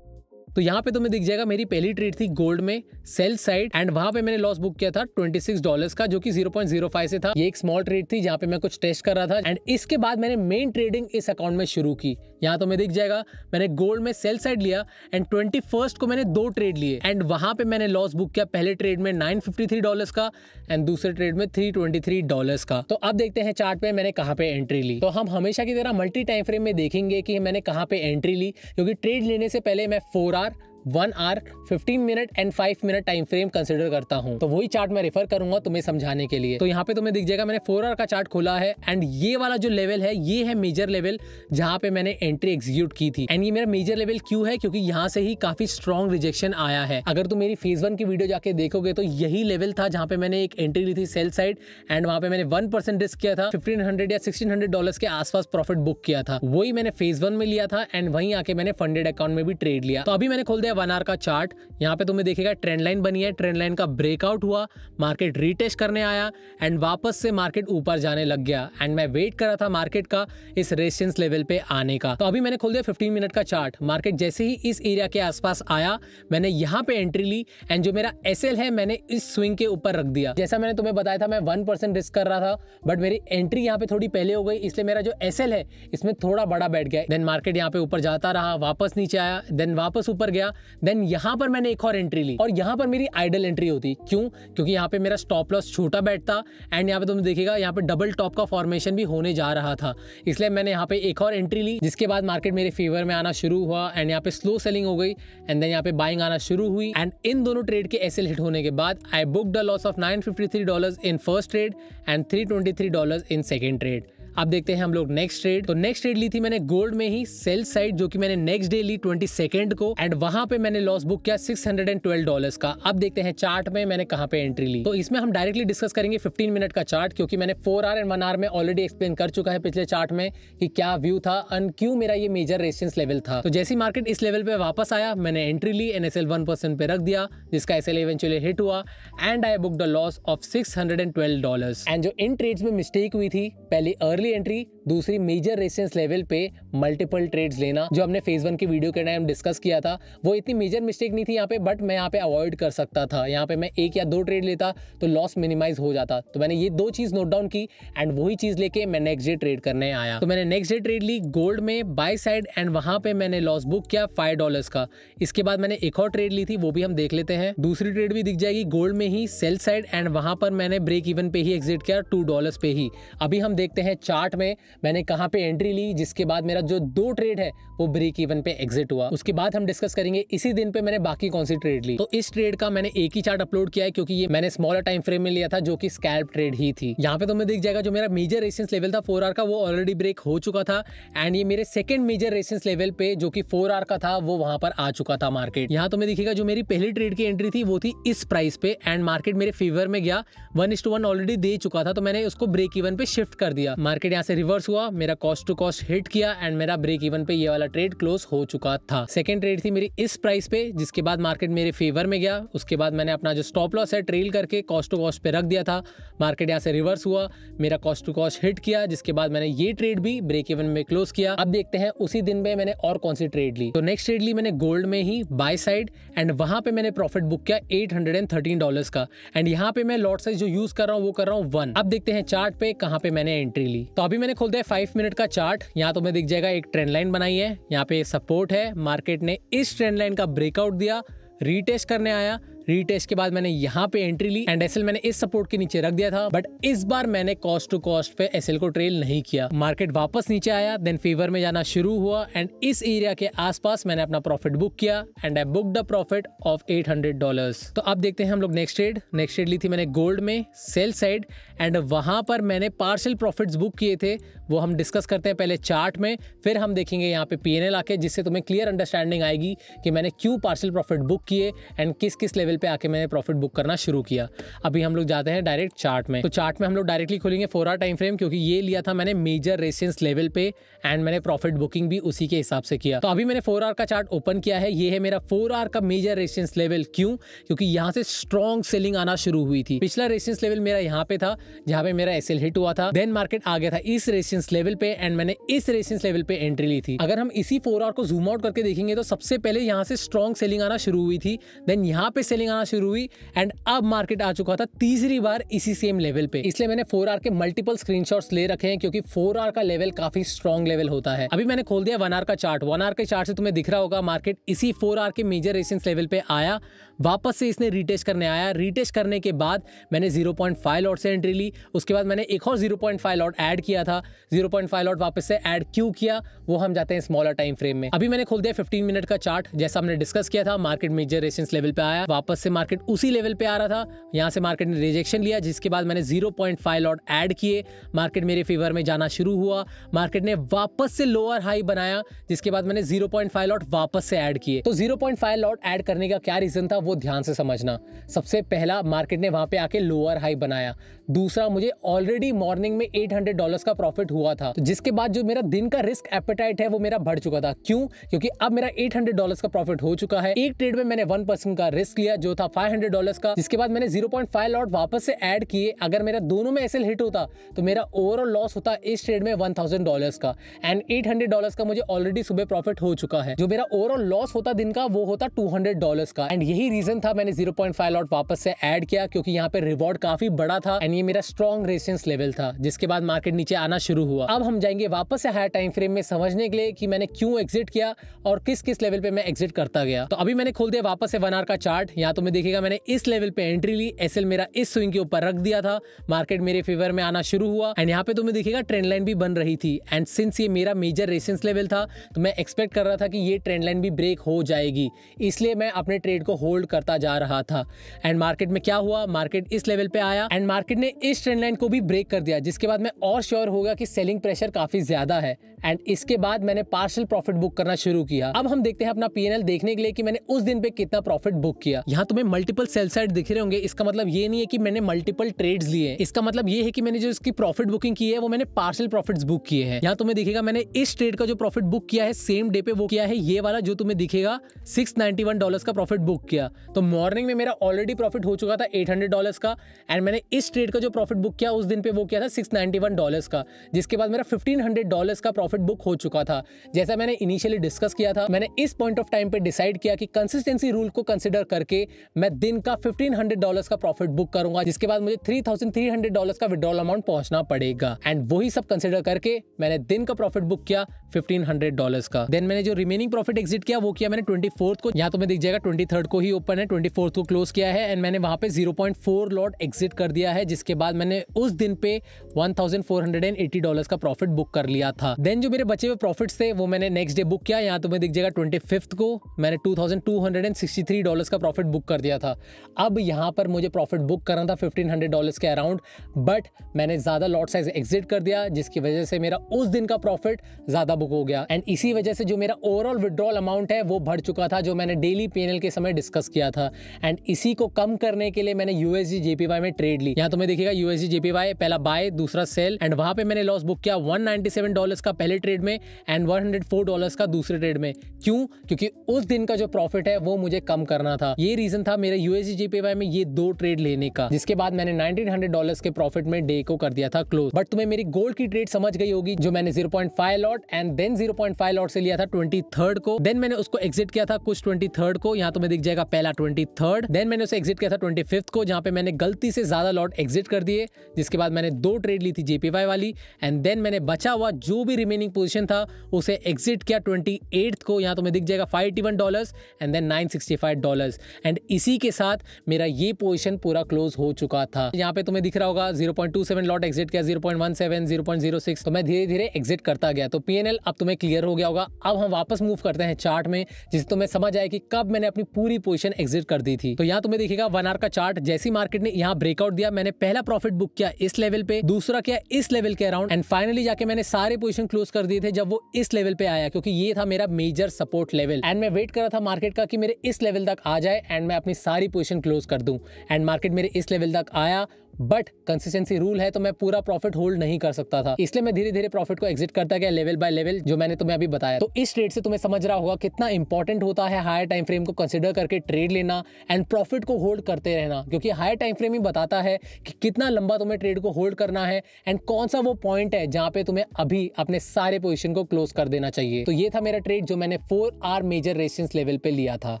तो यहाँ पे तुम्हें दिख जाएगा मेरी पहली ट्रेड थी गोल्ड में सेल साइड एंड वहां पे मैंने लॉस बुक किया था $26 का, जो कि 0.05 से था। ये एक स्मॉल ट्रेड थी जहाँ पे मैं कुछ टेस्ट कर रहा था एंड इसके बाद मैंने मेन ट्रेडिंग इस अकाउंट में शुरू की। यहाँ तुम्हें दिख जाएगा मैंने गोल्ड में सेल साइड लिया एंड 21st को मैंने 2 ट्रेड लिए एंड वहां पे मैंने लॉस बुक किया पहले ट्रेड में $953 का एंड दूसरे ट्रेड में $323 का। तो अब देखते हैं चार्ट पे मैंने कहाँ पे एंट्री ली। तो हम हमेशा की तरह मल्टी टाइम फ्रेम में देखेंगे कि मैंने कहाँ पे एंट्री ली, क्योंकि ट्रेड लेने से पहले मैं 4 hour 1 hour 15 minute and 5 minute time frame consider करता हूं। तो वही चार्ट मैं रेफर करूंगा तुम्हें समझाने के लिए। तो यहाँ पे तुम्हें दिख जाएगा मैंने 4 आवर का चार्ट खोला है एंड ये वाला जो लेवल है ये है मेजर लेवल जहां पे मैंने एंट्री एग्जीक्यूट की थी। एंड ये मेरा मेजर लेवल क्यों है, क्योंकि यहाँ से ही काफी स्ट्रॉन्ग रिजेक्शन आया है। अगर तुम मेरी फेज 1 की वीडियो जाके देखोगे तो यही लेवल था जहां पे मैंने एक एंट्री ली थी सेल साइड एंड वहां पे मैंने 1% रिस्क किया था, $1,500 या $1,600 के आसपास प्रॉफिट बुक किया था। वही मैंने फेज 1 में लिया था एंड वहीं आके मैंने फंडेड अकाउंट में भी ट्रेड लिया। तो अभी मैंने खोल दिया 1 आवर का चार्ट। यहाँ पे तुम्हें देखेगा ट्रेंड लाइन बनी है, ट्रेंड लाइन का ब्रेकआउट हुआ, मार्केट रीटेस्ट करने आया एंड वापस से मार्केट ऊपर जाने लग गया एंड मैं वेट कर रहा था मार्केट का इस रेजिस्टेंस लेवल पे आने का। तो अभी मैंने खोल दिया 15 मिनट का चार्ट। मार्केट जैसे ही इस एरिया के आसपास आया मैंने यहाँ पे एंट्री ली एंड जो मेरा एसएल है मैंने इस स्विंग के ऊपर रख दिया। जैसा मैंने तुम्हें बताया था मैं 1% रिस्क कर रहा था, बट मेरी एंट्री यहाँ पे थोड़ी पहले हो गई, इसलिए मेरा जो एसएल है इसमें थोड़ा बड़ा बैठ गया। देन मार्केट यहाँ पे ऊपर जाता रहा, वापस नीचे आया, देन वापस ऊपर गया, देन यहाँ पर मैंने एक और एंट्री ली और यहाँ पर मेरी आइडल एंट्री होती। क्यों? क्योंकि यहाँ पे मेरा स्टॉप लॉस छोटा बैठता एंड यहाँ पे तुम देखिएगा यहाँ पे डबल टॉप का फॉर्मेशन भी होने जा रहा था, इसलिए मैंने यहाँ पे एक और एंट्री ली। जिसके बाद मार्केट मेरे फेवर में आना शुरू हुआ एंड यहाँ पे स्लो सेलिंग हो गई एंड देन यहाँ पे बाइंग आना शुरू हुई एंड इन दोनों ट्रेड के एसएल हिट होने के बाद I booked a loss of $953 in first trade and $323 in second trade. अब देखते हैं हम लोग नेक्स्ट ट्रेड। तो नेक्स्ट ट्रेड ली थी मैंने गोल्ड में ही सेल साइड, जो कि मैंने नेक्स्ट डे ली 22 को, एंड वहां पे मैंने लॉस बुक किया $612 का। अब देखते हैं चार्ट में मैंने कहां पे एंट्री ली। तो इसमें हम डायरेक्टली डिस्कस करेंगे 15 मिनट का चार्ट, क्योंकि मैंने 4 आवर एंड 1 आवर में ऑलरेडी एक्सप्लेन कर चुका है पिछले चार्ट में कि क्या व्यू था एंड क्यों मेरा ये मेजर रेजिस्टेंस लेवल था। तो जैसी मार्केट इस लेवल पे वापस आया, मैंने एंट्री ली, NSL 1% पे रख दिया, जिसका SL इवेंचुअली हिट हुआ and I booked a loss of $612। And जो इन ट्रेड्स में मिस्टेक हुई थी, पहली अर्ली एंट्री, दूसरी मेजर रेजिस्टेंस लेवल पे मल्टीपल ट्रेड्स लेना, जो हमने फेज 1 की वीडियो के टाइम डिस्कस किया था, वो इतनी मेजर मिस्टेक नहीं थी यहाँ पे, बट मैं यहाँ पे अवॉइड कर सकता था। यहाँ पे मैं 1 या 2 ट्रेड लेता तो लॉस मिनिमाइज हो जाता। तो मैंने ये 2 चीज नोट डाउन की एंड वही चीज लेके मैं नेक्स्ट डे ट्रेड करने आया। तो मैंने नेक्स्ट डे ट्रेड ली गोल्ड में बाय साइड एंड वहां पे मैंने लॉस बुक किया $5 का। इसके बाद मैंने एक और ट्रेड ली थी, वो भी हम देख लेते हैं। दूसरी ट्रेड भी दिख जाएगी गोल्ड में ही सेल साइड एंड वहां पर मैंने ब्रेक इवन पे ही एग्जिट किया $2 पे ही। अभी हम देखते हैं चार्ट में मैंने कहां पे एंट्री ली, जिसके बाद मेरा जो 2 ट्रेड है वो ब्रेक इवन पे एग्जिट हुआ। उसके बाद हम डिस्कस करेंगे इसी दिन पे मैंने बाकी कौन सी ट्रेड ली। तो इस ट्रेड का मैंने एक ही चार्ट अपलोड किया है, क्योंकि ये मैंने स्मॉलर टाइम फ्रेम में लिया था, जो कि स्कैल्प ट्रेड ही थी। यहाँ पे तुम्हें दिख जाएगा जो मेरा मेजर रेजिस्टेंस लेवल था 4 आवर का, वो ऑलरेडी ब्रेक हो चुका था एंड ये मेरे सेकंड मेजर रेजिस्टेंस लेवल पे, जो कि 4 आवर का था, वो वहां पर आ चुका था मार्केट। यहाँ तुम्हें दिखेगा जो मेरी पहली ट्रेड की एंट्री थी वो थी इस प्राइस पे एंड मार्केट मेरे फेवर में गया, 1:1 ऑलरेडी दे चुका था, तो मैंने उसको ब्रेक इवन पे शिफ्ट कर दिया। मार्केट यहाँ से रिवर्स हुआ, मेरा कॉस्ट टू कॉस्ट हिट किया एंड मेरा ब्रेक इवन पे ये वाला ट्रेड क्लोज हो चुका था। सेकंड ट्रेड थी मेरी इस प्राइस पे, जिसके बाद मार्केट मेरे फेवर में गया। उसके बाद मैंने अपना जो स्टॉप लॉस है ट्रेल करके कॉस्ट टू कॉस्ट पे रख दिया था। मार्केट यहाँ से रिवर्स हुआ, मेरा कॉस्ट टू कॉस्ट हिट किया, जिसके बाद मैंने ये ट्रेड भी ब्रेक इवन में क्लोज किया। अब देखते हैं उसी दिन में मैंने और कौन सी ट्रेड ली। तो नेक्स्ट ट्रेड ली मैंने गोल्ड में ही बाय साइड एंड वहां पे मैंने प्रॉफिट बुक किया $813 का एंड यहाँ पे मैं लॉट साइज जो यूज कर रहा हूँ वो कर रहा हूँ 1। अब देखते हैं चार्ट पे कहाँ पे मैंने एंट्री ली। तो अभी मैंने खोल दिया 5 मिनट का चार्ट। यहाँ तो मैं दिख जाएगा एक ट्रेंड लाइन बनाई है, यहाँ पे सपोर्ट है, मार्केट ने इस ट्रेंड लाइन का ब्रेकआउट दिया, रीटेस्ट करने आया, रीटेस्ट के बाद मैंने यहाँ पे एंट्री ली एंड एसएल मैंने इस सपोर्ट के नीचे रख दिया था, बट इस बार मैंने कॉस्ट टू कॉस्ट पे एसएल को ट्रेल नहीं किया। मार्केट वापस नीचे आया, देन फेवर में जाना शुरू हुआ एंड इस एरिया के आसपास मैंने अपना प्रॉफिट बुक किया and I booked a profit of $800। तो अब देखते हैं हम लोग नेक्स्ट ट्रेड ली थी मैंने गोल्ड में सेल साइड एंड वहां पर मैंने पार्शियल प्रॉफिट्स बुक किए थे, वो हम डिस्कस करते हैं पहले चार्ट में, फिर हम देखेंगे यहाँ पे पीएनएल आके, जिससे तुम्हें क्लियर अंडरस्टैंडिंग आएगी कि मैंने क्यों पार्शियल प्रॉफिट बुक किए एंड किस किस लेवल पे आके मैंने प्रॉफिट बुक करना शुरू किया। अभी हम लोग जाते हैं डायरेक्ट चार्ट में। तो चार्ट में हम लोग डायरेक्टली खोलेंगे 4 आवर टाइम फ्रेम, क्योंकि ये लिया था मैंने मेजर रेजिस्टेंस लेवल पे एंड मैंने प्रॉफिट बुकिंग भी उसी के हिसाब से किया। तो अभी मैंने 4 आवर का चार्ट ओपन किया है, ये है मेरा 4 आवर का मेजर रेजिस्टेंस लेवल। क्यों? क्योंकि यहाँ से स्ट्रॉन्ग सेलिंग आना शुरू हुई थी। पिछला रेजिस्टेंस लेवल मेरा यहाँ पे था, जहाँ पे मेरा एसएल हिट हुआ था, देन मार्केट आ गया था इस रेजिस्टेंस लेवल पे एंड मैंने इस रेजिस्टेंस लेवल पे एंट्री ली थी। अगर हम इसी 4 आवर को जूम आउट करके देखेंगे तो सबसे पहले यहाँ से स्ट्रॉन्ग सेलिंग आना शुरू हुई थी, देन यहाँ पे सेलिंग आना शुरू हुई एंड अब मार्केट आ चुका था तीसरी बार इसी सेम लेवल पे। इसलिए मैंने 4 आवर के मल्टीपल स्क्रीनशॉट्स ले रखे हैं, क्योंकि 4 आवर का लेवल काफी स्ट्रॉन्ग लेवल होता है। अभी मैंने खोल दिया 1 आवर का चार्ट। 1 आवर के चार्ट से तुम्हें दिख रहा होगा मार्केट इसी 4 आवर के मेजर रेजिस्टेंस लेवल पे आया, वापस से इसने रीटेस्ट करने आया। रीटेस्ट करने के बाद मैंने 0.5 लॉट से एंट्री ली, उसके बाद मैंने एक और 0.5 लॉट ऐड किया था। 0.5 लॉट वापस से ऐड क्यों किया वो हम जाते हैं स्मॉलर टाइम फ्रेम में। अभी मैंने खोल दिया 15 मिनट का चार्ट। जैसा हमने डिस्कस किया था, मार्केट मेजर रेजिस्टेंस लेवल पे आया, वापस से मार्केट उसी लेवल पे आ रहा था, यहाँ से मार्केट ने रिजेक्शन लिया, जिसके बाद मैंने 0.5 लॉट ऐड किए, मार्केट मेरे फेवर में जाना शुरू हुआ, मार्केट ने वापस से लोअर हाई बनाया, जिसके बाद मैंने 0.5 लॉट वापस से ऐड किए। तो 0.5 लॉट ऐड करने का क्या रीजन था वो ध्यान से समझना। सबसे पहला, मार्केट ने वहां पे आके लोअर हाई बनाया। दूसरा, मुझे ऑलरेडी मॉर्निंग में $800 का प्रॉफिट हुआ था, तो जिसके बाद जो मेरा दिन का रिस्क एपेटाइट है वो मेरा बढ़ चुका था। क्यों? क्योंकि अब मेरा $800 का प्रॉफिट हो चुका है। एक ट्रेड में मैंने 1% का रिस्क लिया जो था $500 का, जिसके बाद मैंने 0.5 लॉट वापस से ऐड किए। अगर मेरा दोनों में एसएल हिट होता तो मेरा ओवरऑल लॉस होता इस ट्रेड में $1000 का एंड $800 का मुझे ऑलरेडी सुबह प्रॉफिट हो चुका है। जो मेरा ओवरऑल लॉस होता दिन का वो होता $200 का एंड यही रीजन था मैंने 0.5 लॉट वापस से ऐड किया, क्योंकि यहाँ पे रिवॉर्ड काफी बड़ा था एंड ये मेरा स्ट्रॉन्ग रेजिस्टेंस लेवल था, जिसके बाद मार्केट नीचे आना शुरू हुआ। अब हम जाएंगे वापस से हायर टाइम फ्रेम में समझने के लिए कि मैंने क्यों एग्जिट किया और किस किस लेवल पे मैं एग्जिट करता गया। तो अभी मैंने खोल दिया वापस से 1 आवर का चार्ट। यहाँ तो मैं देखिएगा मैंने इस लेवल पे एंट्री ली, एसएल मेरा इस स्विंग के ऊपर रख दिया था, मार्केट मेरे फेवर में आना शुरू हुआ एंड यहाँ पे तुम्हें देखिएगा ट्रेंड लाइन भी बन रही थी एंड सिंस ये मेरा मेजर रेजिस्टेंस लेवल था तो मैं एक्सपेक्ट कर रहा था कि ये ट्रेंड लाइन भी ब्रेक हो जाएगी, इसलिए मैं अपने ट्रेड को होल्ड करता जा रहा था। एंड मार्केट में क्या हुआ, मार्केट इस लेवल पे आया एंड मार्केट ने इस ट्रेंड लाइन को भी ब्रेक कर दिया, जिसके बाद मैं और श्योर हो गया कि सेलिंग प्रेशर काफी ज्यादा है एंड इसके बाद मैंने पार्शियल प्रॉफिट बुक करना शुरू किया। अब हम देखते हैं अपना P&L देखने के लिए कि मैंने उस दिन पे कितना प्रॉफिट बुक किया। यहाँ तुम्हें मल्टीपल सेल साइड दिख रहे होंगे, इसका मतलब ये नहीं है कि मैंने मल्टीपल ट्रेड्स लिए, इसका मतलब ये है कि मैंने जो इसकी प्रॉफिट बुकिंग की है वो मैंने पार्शियल प्रॉफिट्स बुक किए हैं। यहाँ तुम्हें दिखेगा मैंने इस ट्रेड का जो प्रॉफिट बुक किया है सेम डे पे वो किया है, ये वाला जो तुम्हें दिखेगा $691 का प्रॉफिट बुक किया। तो मॉर्निंग में मेरा ऑलरेडी प्रॉफिट हो चुका था $800 का एंड मैंने इस ट्रेड का जो प्रॉफिट बुक किया उस दिन पे वो किया था $691 का, जिसके बाद मेरा $1500 का प्रॉफिट बुक हो चुका था। जैसा मैंने इनिशियली डिस्कस किया था, मैंने इस पॉइंट ऑफ टाइम पे डिसाइड किया कि कंसिस्टेंसी रूल को कंसीडर करके मैं दिन का $1500 का प्रॉफिट बुक करूंगा, जिसके बाद मुझे $3300 का विड्रॉल अमाउंट पहुंचना पड़ेगा। एंड वही सब कंसीडर करके मैंने दिन का प्रॉफिट बुक किया $1500 का। देन मैंने जो रिमेनिंग प्रॉफिट एग्जिट किया वो किया मैंने 24th को, यहाँ तो मैं दिख जाएगा 23rd को ही ओपन है, 24th को क्लोज किया है एंड मैंने वहां पे 0.4 लॉट एग्जिट कर दिया है, जिसके बाद मैंने उस दिन पे $1480 का प्रॉफिट बुक कर लिया था। देन जो मेरे बचे हुए प्रॉफिट्स थे वो मैंने नेक्स्ट डे बुक किया, यहाँ तो मैं दिख जाएगा 25th को मैंने $2263 का प्रॉफिट बुक कर दिया था। अब यहाँ पर मुझे प्रॉफिट बुक करना था $1500 के अराउंड, बट मैंने ज्यादा लॉट साइज एग्जिट कर दिया, जिसकी वजह से मेरा उस दिन का प्रॉफिट ज्यादा बुक हो गया एंड इसी वजह से जो मेरा ओवरऑल विड्रॉल अमाउंट है वो बढ़ चुका था, जो मैंने डेली P&L के समय डिस्कस किया था। एंड इसी को कम करने के लिए मैंने USD JPY में ट्रेड ली। यहाँ तो मैं देखिएगा USD JPY पहला बाय दूसरा सेल एंड वहां पे मैंने लॉस बुक किया $197 का पहले ट्रेड में एंड $104 का दूसरे ट्रेड में। क्यों? क्योंकि उस दिन का जो प्रॉफिट है वो मुझे कम करना था। ये रीजन था मेरे USD JPY में ये दो ट्रेड लेने का, जिसके बाद मैंने $1900 के प्रॉफिट में डे को कर दिया था क्लोज। बट तुम्हें मेरी गोल्ड की ट्रेड समझ गई होगी, जो मैंने 0.5 लॉट एंड देन 0.5 लॉट से लिया था 23rd को, देन मैंने उसको एग्जिट किया था कुछ 23rd को, यहाँ तो मैं दिख जाएगा पहला 23rd, देन मैंने उसे एग्जिट किया था 25th को, जहां पे मैंने गलती से ज्यादा लॉट एग्जिट कर दिए, जिसके बाद मैंने दो ट्रेड ली थी JPY वाली एंड देन मैंने बचा हुआ जो भी रिमेनिंग पोजीशन था उसे एग्जिट किया 28th को, यहाँ तो मैं दिख जाएगा $581 एंड देन $965 एंड इसी के साथ मेरा ये पोजीशन पूरा क्लोज हो चुका था। यहाँ पे तुम्हें दिख रहा होगा 0.27 लॉट एग्जिट किया, 0.17, 0.06, तो मैं धीरे धीरे एग्जिट करता गया। तो P&L अब तुम्हें क्लियर हो गया होगा। अब हम वापस मूव करते हैं चार्ट में, जिससे तुम्हें समझ आए कि कब मैंने अपनी पूरी पोजीशन एग्जिट कर दी थी। तो यहाँ तुम्हें देखिएगा 1 आवर का चार्ट, जैसी मार्केट ने यहाँ ब्रेकआउट दिया मैंने पहला प्रॉफिट बुक किया इस लेवल पे, दूसरा किया इस लेवल के अराउंड एंड फाइनली जाके मैंने सारे पोजीशन क्लोज कर दिए थे जब वो इस लेवल पे आया, क्योंकि ये था मेरा मेजर सपोर्ट लेवल एंड मैं वेट कर रहा था मार्केट का कि मेरे इस लेवल तक आ जाए एंड मैं अपनी सारी पोजीशन क्लोज कर दूं एंड मार्केट मेरे इस लेवल तक आया, बट कंसिस्टेंसी रूल है तो मैं पूरा प्रॉफिट होल्ड नहीं कर सकता था, इसलिए मैं धीरे धीरे प्रॉफिट को एग्जिट करता गया लेवल बाय लेवल, जो मैंने तुम्हें अभी बताया। तो इस ट्रेड से तुम्हें समझ रहा होगा कितना इंपॉर्टेंट होता है हायर टाइम फ्रेम को कंसीडर करके ट्रेड लेना एंड प्रॉफिट को होल्ड करते रहना, क्योंकि हायर टाइम फ्रेम ही बताता है कि कितना लंबा तुम्हें ट्रेड को होल्ड करना है एंड कौन सा वो पॉइंट है जहां पे तुम्हें अभी अपने सारे पोजीशन को क्लोज कर देना चाहिए। तो ये था मेरा ट्रेड जो मैंने 4 आवर मेजर रेजिस्टेंस लेवल पे लिया था।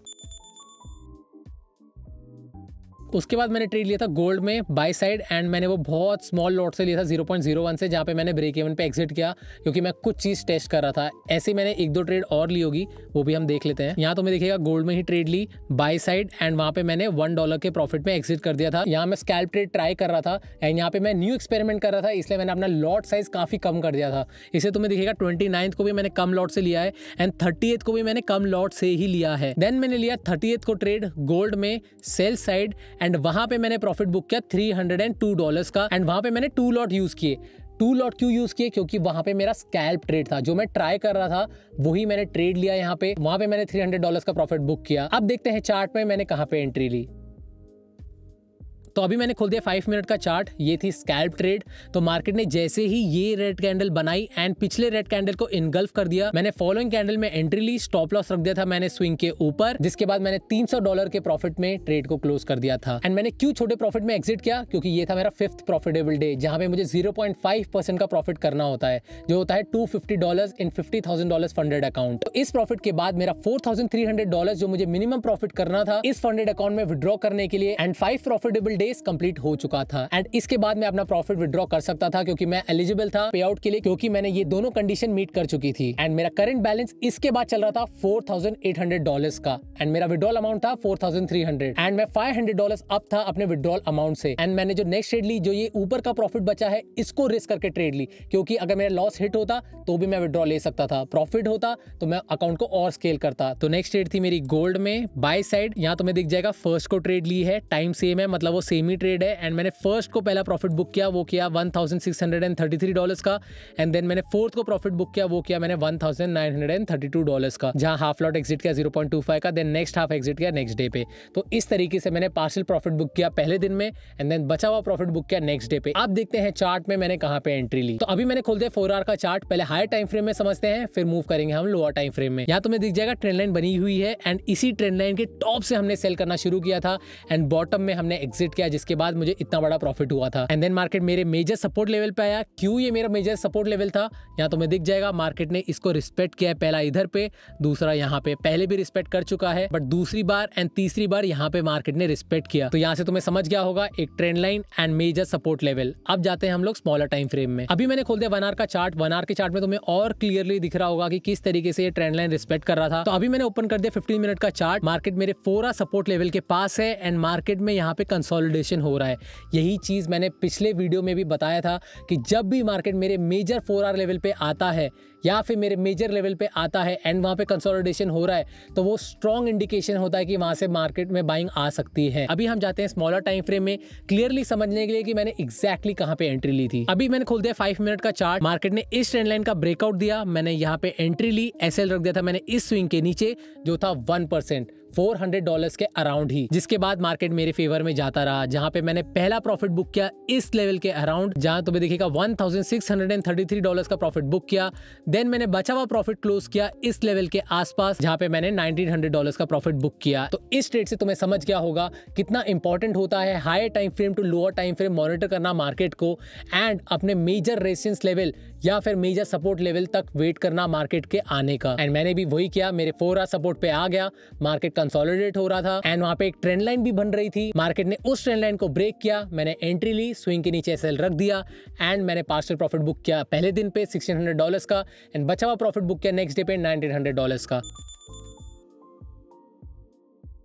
उसके बाद मैंने ट्रेड लिया था गोल्ड में बाय साइड एंड मैंने वो बहुत स्मॉल लॉट से लिया था 0.01 से, जहाँ पे मैंने ब्रेक इवन पे एग्जिट किया क्योंकि मैं कुछ चीज़ टेस्ट कर रहा था। ऐसे मैंने एक दो ट्रेड और ली होगी, वो भी हम देख लेते हैं। यहाँ तो मैं देखिएगा गोल्ड में ही ट्रेड ली बाय साइड एंड वहाँ पे मैंने $1 के प्रॉफिट में एग्जिट कर दिया था। यहाँ मैं स्कैल्प ट्रेड ट्राई कर रहा था एंड यहाँ पे मैं न्यू एक्सपेरिमेंट कर रहा था, इसलिए मैंने अपना लॉट साइज काफ़ी कम कर दिया था। इसे तुम्हें देखिएगा 29th को भी मैंने कम लॉट से लिया है एंड 30th को भी मैंने कम लॉट से ही लिया है। देन मैंने लिया 30th को ट्रेड गोल्ड में सेल साइड एंड वहाँ पे मैंने प्रॉफिट बुक किया $302 का एंड वहां पे मैंने 2 लॉट यूज किए। 2 लॉट क्यों यूज किए? क्योंकि वहां पे मेरा स्कैल्प ट्रेड था, जो मैं ट्राई कर रहा था वही मैंने ट्रेड लिया यहाँ पे। वहां पे मैंने $300 का प्रॉफिट बुक किया। अब देखते हैं चार्ट में मैंने कहां पे एंट्री ली। तो अभी मैंने खोल दिया 5 मिनट का चार्ट, ये थी स्कैल्प ट्रेड। तो मार्केट ने जैसे ही ये रेड कैंडल बनाई एंड पिछले रेड कैंडल को इनगल्फ कर दिया, मैंने फॉलोइंग कैंडल में एंट्री ली, स्टॉप लॉस रख दिया था मैंने स्विंग के ऊपर, जिसके बाद मैंने $300 के प्रॉफिट में ट्रेड को क्लोज कर दिया था। एंड मैंने क्यों छोटे प्रॉफिट में एग्जिट किया? क्योंकि ये था मेरा 5th प्रॉफिटेबल डे, जहां पे मुझे 0.5% का प्रॉफिट करना होता है, जो होता है $250 इन $50,000 फंडेड अकाउंट। तो इस प्रॉफिट के बाद मेरा $4,300 जो मुझे मिनिमम प्रॉफिट करना था इस फंडेड अकाउंट में विड्रॉ करने के लिए and 5 profitable days days complete हो चुका था एंड इसके बाद मैं अपना प्रॉफिट विड्रॉ कर सकता था क्योंकि मैं एलिजिबल था पे आउट के लिए, क्योंकि मैंने ये दोनों कंडीशन मीट कर चुकी थी। एंड मेरा करंट बैलेंस इसके बाद चल रहा था $4,800 का एंड मेरा विड्रॉल अमाउंट था $4,300 एंड मैं $500 अप था अपने विड्रॉल अमाउंट से। एंड मैंने जो नेक्स्ट ट्रेड ली, जो ये ऊपर का प्रॉफिट बचा है, इसको रिस्क करके ट्रेड ली, क्योंकि अगर मेरा लॉस हिट होता तो भी मैं विड्रॉ ले सकता था, प्रॉफिट होता तो मैं अकाउंट को और स्केल करता। तो नेक्स्ट ट्रेड थी मेरी गोल्ड में बाय साइड। यहाँ तुम्हें दिख जाएगा फर्स्ट को ट्रेड ली है, टाइम सेम है, मतलब वो सेम ही ट्रेड है। एंड मैंने फर्स्ट को पहला प्रॉफिट बुक किया, वो किया $1,633 का। एंड देन मैंने फोर्थ को प्रॉफिट बुक किया, वो किया मैंने $1,932 का, जहां हाफ लॉट एग्जिट किया 0.25 का, देन नेक्स्ट हाफ एग्जिट किया नेक्स्ट डे पे। तो इस तरीके से मैंने पार्शियल प्रॉफिट बुक किया पहले दिन में एंड देन बचा हुआ प्रॉफिट बुक किया नेक्स्ट डे पे। आप देखते हैं चार्ट में मैंने कहां पे एंट्री ली। तो अभी मैंने खोल दिया 4 आवर का चार्ट, पहले हायर टाइम फ्रेम में समझते हैं, फिर मूव करेंगे हम लोअर टाइम फ्रेम में। यहाँ तुम्हें दिख जाएगा ट्रेंड लाइन बनी हुई है एंड इसी ट्रेंड लाइन के टॉप से हमने सेल करना शुरू किया था एंड बॉटम में हमने एग्जिट किया, जिसके बाद मुझे इतना बड़ा प्रॉफिट हुआ था। एंड देन मार्केट मेरे मेजर सपोर्ट लेवल पे आया। क्यों ये मेरा मेजर सपोर्ट लेवल था, यहाँ तुम्हें दिख जाएगा। मार्केट ने इसको रिस्पेक्ट किया है, पहला इधर पे, दूसरा यहाँ पे, पहले भी रिस्पेक्ट कर चुका है बट दूसरी बार एंड तीसरी बार यहाँ पे मार्केट ने रिस्पेक्ट किया। तो यहाँ से तुम्हें समझ गया होगा एक trend line and major support level. अब जाते हैं हम लोग स्मॉलर टाइम फ्रेम में। अभी मैंने खोल दिया 1 आवर का चार्ट। 1 आवर के चार्ट में तुम्हें और क्लियरली दिख रहा होगा कि किस तरीके से ये ट्रेंड लाइन रिस्पेक्ट कर रहा था। तो अभी मैंने ओपन कर दिया 15 मिनट का चार्ट। मार्केट मेरे 4 सपोर्ट लेवल के पास है एंड मार्केट में यहाँ पे कंसोलिडेशन हो रहा है। यही चीज मैंने पिछले वीडियो में भी बताया था कि जब भी मार्केट मेरे मेजर 4 आवर लेवल पे आता है या फिर मेरे मेजर लेवल पे आता है एंड वहां पे कंसोलिडेशन हो रहा है, तो वो स्ट्रॉन्ग इंडिकेशन होता है कि वहां से मार्केट में बाइंग आ सकती है। अभी हम जाते हैं स्मॉलर टाइम फ्रेम में क्लियरली समझने के लिए कि मैंने एग्जैक्टली कहां पे एंट्री ली थी। अभी मैंने खोल दिया 5 मिनट का चार्ट। मार्केट ने इस ट्रेंड लाइन का ब्रेकआउट दिया, मैंने यहाँ पे एंट्री ली, एसएल रख दिया था मैंने इस स्विंग के नीचे जो था 1%, $400 के अराउंड ही, जिसके बाद मार्केट मेरे फेवर में जाता रहा, जहां पे मैंने पहला प्रॉफिट बुक किया इस लेवल के अराउंड, जहां तुम्हें दिखेगा $1,633 का प्रॉफिट बुक किया। देन मैंने बचा हुआ प्रॉफिट क्लोज किया इस लेवल के आसपास, जहां पे मैंने $1,900 का प्रॉफिट बुक किया। तो इस ट्रेड से तुम्हें समझ गया होगा कितना इंपॉर्टेंट होता है higher time frame to lower time frame monitor करना मार्केट को एंड अपने मेजर रेजिस्टेंस लेवल या फिर मेजर सपोर्ट लेवल तक वेट करना मार्केट के आने का। एंड मैंने भी वही किया, मेरे 4 आवर सपोर्ट पे आ गया, मार्केट कंसोलिडेट हो रहा था एंड वहां पे एक ट्रेंड लाइन भी बन रही थी। मार्केट ने उस ट्रेंड लाइन को ब्रेक किया, मैंने एंट्री ली, स्विंग के नीचे सेल रख दिया एंड मैंने पार्शियल प्रॉफिट बुक किया पहले दिन पे $1,600 का एंड बचा हुआ प्रॉफिट बुक किया नेक्स्ट डे पे $1,900 का।